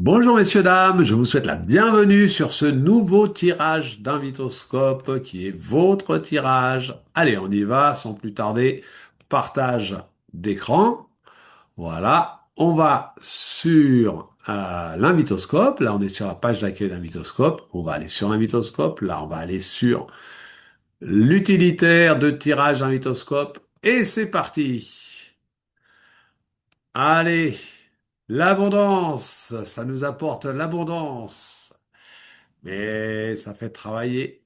Bonjour messieurs, dames, je vous souhaite la bienvenue sur ce nouveau tirage d'Invitoscope qui est votre tirage. Allez, on y va sans plus tarder. Partage d'écran. Voilà, on va sur l'Invitoscope. Là, on est sur la page d'accueil d'Invitoscope. On va aller sur l'Invitoscope. Là, on va aller sur l'utilitaire de tirage d'Invitoscope. Et c'est parti. Allez, l'abondance, ça nous apporte l'abondance. Mais ça fait travailler.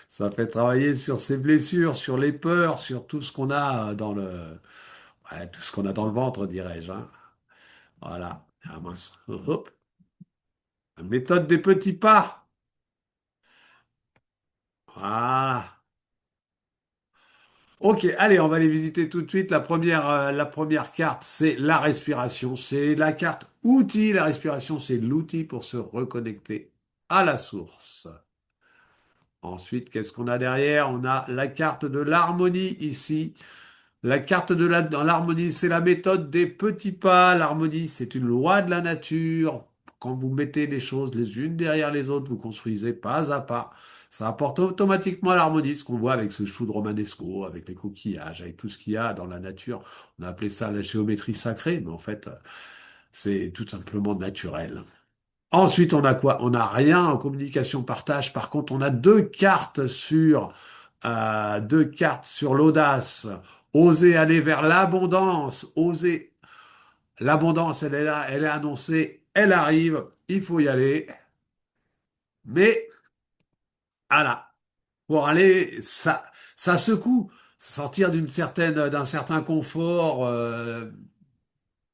Ça fait travailler sur ses blessures, sur les peurs, sur tout ce qu'on a dans tout ce qu'on a dans le ventre, dirais-je, hein. Voilà. Ah mince. Hop. La méthode des petits pas. Voilà. Ok, allez, on va les visiter tout de suite. La première carte, c'est la respiration. C'est la carte outil. La respiration, c'est l'outil pour se reconnecter à la source. Ensuite, qu'est-ce qu'on a derrière? On a la carte de l'harmonie ici. La carte dans l'harmonie, c'est la méthode des petits pas. L'harmonie, c'est une loi de la nature. Quand vous mettez les choses les unes derrière les autres, vous construisez pas à pas. Ça apporte automatiquement l'harmonie, ce qu'on voit avec ce chou de Romanesco, avec les coquillages, avec tout ce qu'il y a dans la nature. On a appelé ça la géométrie sacrée, mais en fait, c'est tout simplement naturel. Ensuite, on a quoi? On n'a rien en communication partage. Par contre, on a deux cartes sur l'audace. Oser aller vers l'abondance. Oser. L'abondance, elle est là, elle est annoncée, elle arrive. Il faut y aller. Mais, voilà. Pour aller, ça secoue. Sortir d'un certain confort,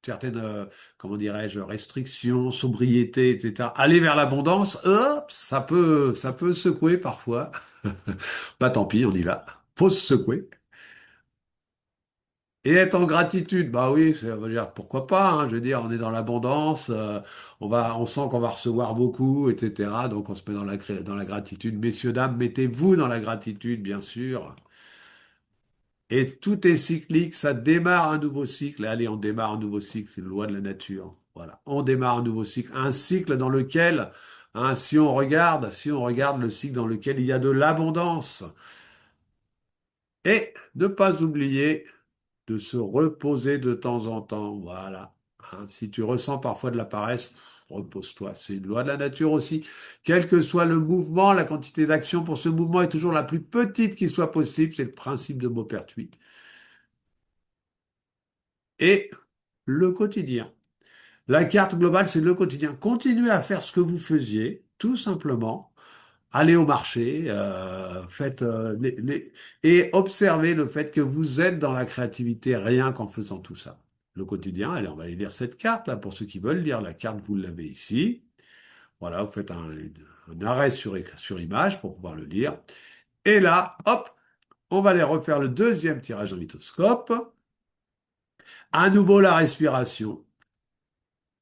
certaines, comment dirais-je, restrictions, sobriété, etc. Aller vers l'abondance, hop, ça peut secouer parfois. Bah tant pis, on y va. Faut se secouer. Et être en gratitude, bah oui, on va dire, pourquoi pas, hein, je veux dire, on est dans l'abondance, on sent qu'on va recevoir beaucoup, etc. Donc on se met dans la gratitude. Messieurs, dames, mettez-vous dans la gratitude, bien sûr. Et tout est cyclique, ça démarre un nouveau cycle. Allez, on démarre un nouveau cycle, c'est une loi de la nature. Voilà, on démarre un nouveau cycle, un cycle dans lequel, hein, si on regarde le cycle dans lequel il y a de l'abondance. Et ne pas oublier de se reposer de temps en temps. Voilà. Hein, si tu ressens parfois de la paresse, repose-toi. C'est une loi de la nature aussi. Quel que soit le mouvement, la quantité d'action pour ce mouvement est toujours la plus petite qui soit possible. C'est le principe de Maupertuis. Et le quotidien. La carte globale, c'est le quotidien. Continuez à faire ce que vous faisiez, tout simplement. Allez au marché, faites et observez le fait que vous êtes dans la créativité rien qu'en faisant tout ça. Le quotidien, allez, on va aller lire cette carte là pour ceux qui veulent lire la carte, vous l'avez ici. Voilà, vous faites un arrêt sur image pour pouvoir le lire. Et là, hop, on va aller refaire le deuxième tirage en mythoscope. À nouveau la respiration.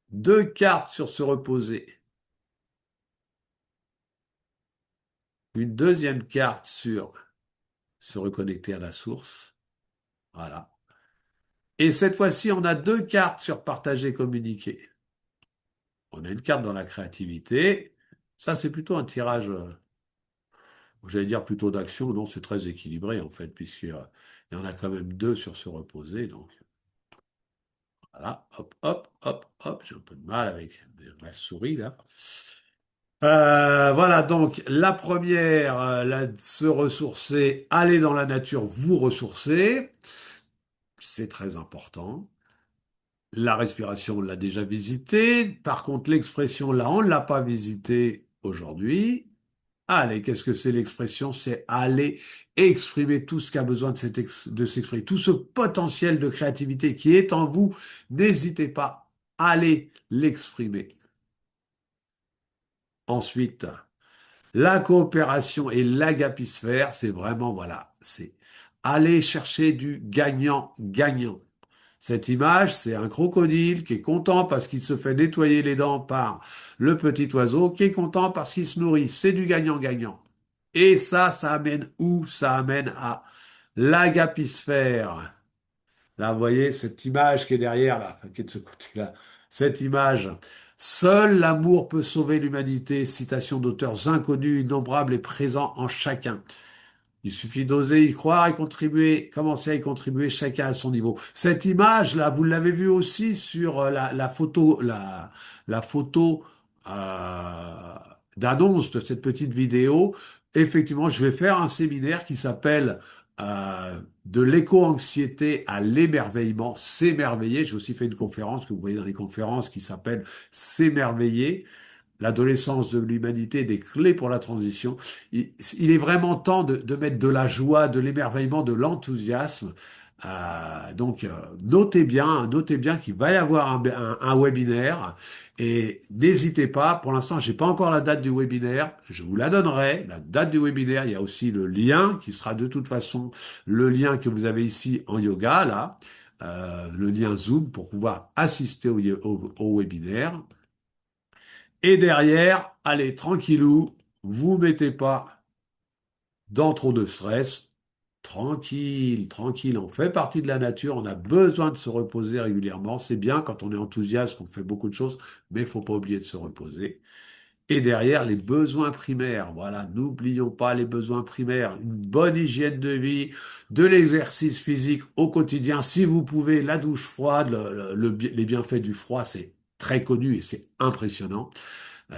Deux cartes sur se reposer. Une deuxième carte sur se reconnecter à la source. Voilà. Et cette fois-ci, on a deux cartes sur partager, communiquer. On a une carte dans la créativité. Ça, c'est plutôt un tirage, j'allais dire plutôt d'action. Non, c'est très équilibré, en fait, puisqu'il y en a quand même deux sur se reposer. Donc, voilà. Hop, hop, hop, hop. J'ai un peu de mal avec ma souris, là. Voilà, donc la première, se ressourcer, aller dans la nature, vous ressourcer, c'est très important. La respiration, on l'a déjà visité. Par contre, l'expression, là, on ne l'a pas visité aujourd'hui. Allez, qu'est-ce que c'est l'expression? C'est aller exprimer tout ce qui a besoin de s'exprimer, tout ce potentiel de créativité qui est en vous. N'hésitez pas, allez l'exprimer. Ensuite, la coopération et l'agapisphère, c'est vraiment, voilà, c'est aller chercher du gagnant-gagnant. Cette image, c'est un crocodile qui est content parce qu'il se fait nettoyer les dents par le petit oiseau, qui est content parce qu'il se nourrit. C'est du gagnant-gagnant. Et ça amène où? Ça amène à l'agapisphère. Là, vous voyez cette image qui est derrière, là, qui est de ce côté-là. cette image. Seul l'amour peut sauver l'humanité. Citation d'auteurs inconnus, innombrables et présents en chacun. Il suffit d'oser y croire et contribuer, commencer à y contribuer chacun à son niveau. Cette image-là, vous l'avez vue aussi sur la photo, la photo d'annonce de cette petite vidéo. Effectivement, je vais faire un séminaire qui s'appelle de l'éco-anxiété à l'émerveillement, s'émerveiller. J'ai aussi fait une conférence que vous voyez dans les conférences qui s'appelle S'émerveiller. L'adolescence de l'humanité, des clés pour la transition. Il est vraiment temps de mettre de la joie, de l'émerveillement, de l'enthousiasme. Notez bien qu'il va y avoir un webinaire et n'hésitez pas. Pour l'instant, j'ai pas encore la date du webinaire. Je vous la donnerai. La date du webinaire. Il y a aussi le lien qui sera de toute façon le lien que vous avez ici en yoga là, le lien Zoom pour pouvoir assister au webinaire. Et derrière, allez, tranquillou, vous mettez pas dans trop de stress. Tranquille, tranquille, on fait partie de la nature, on a besoin de se reposer régulièrement. C'est bien quand on est enthousiaste, qu'on fait beaucoup de choses, mais il faut pas oublier de se reposer. Et derrière, les besoins primaires. Voilà, n'oublions pas les besoins primaires. Une bonne hygiène de vie, de l'exercice physique au quotidien. Si vous pouvez, la douche froide, les bienfaits du froid, c'est très connu et c'est impressionnant.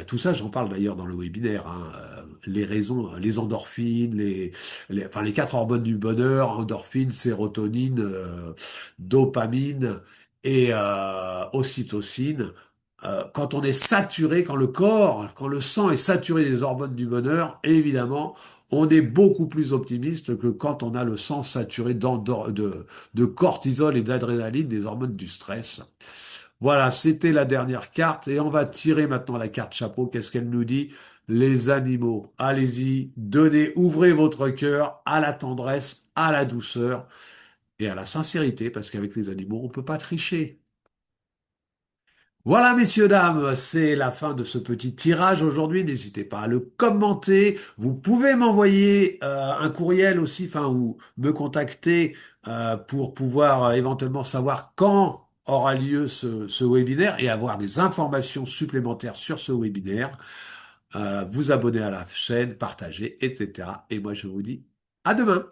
Tout ça, j'en parle d'ailleurs dans le webinaire, hein. Les raisons, les endorphines, enfin, les quatre hormones du bonheur, endorphines, sérotonine, dopamine et ocytocine. Quand on est saturé, quand le sang est saturé des hormones du bonheur, évidemment, on est beaucoup plus optimiste que quand on a le sang saturé de cortisol et d'adrénaline, des hormones du stress. Voilà, c'était la dernière carte et on va tirer maintenant la carte chapeau. Qu'est-ce qu'elle nous dit? Les animaux. Allez-y, donnez, ouvrez votre cœur à la tendresse, à la douceur et à la sincérité parce qu'avec les animaux, on peut pas tricher. Voilà, messieurs, dames, c'est la fin de ce petit tirage aujourd'hui. N'hésitez pas à le commenter. Vous pouvez m'envoyer un courriel aussi, enfin, ou me contacter pour pouvoir éventuellement savoir quand aura lieu ce webinaire et avoir des informations supplémentaires sur ce webinaire. Vous abonner à la chaîne, partager, etc. Et moi, je vous dis à demain.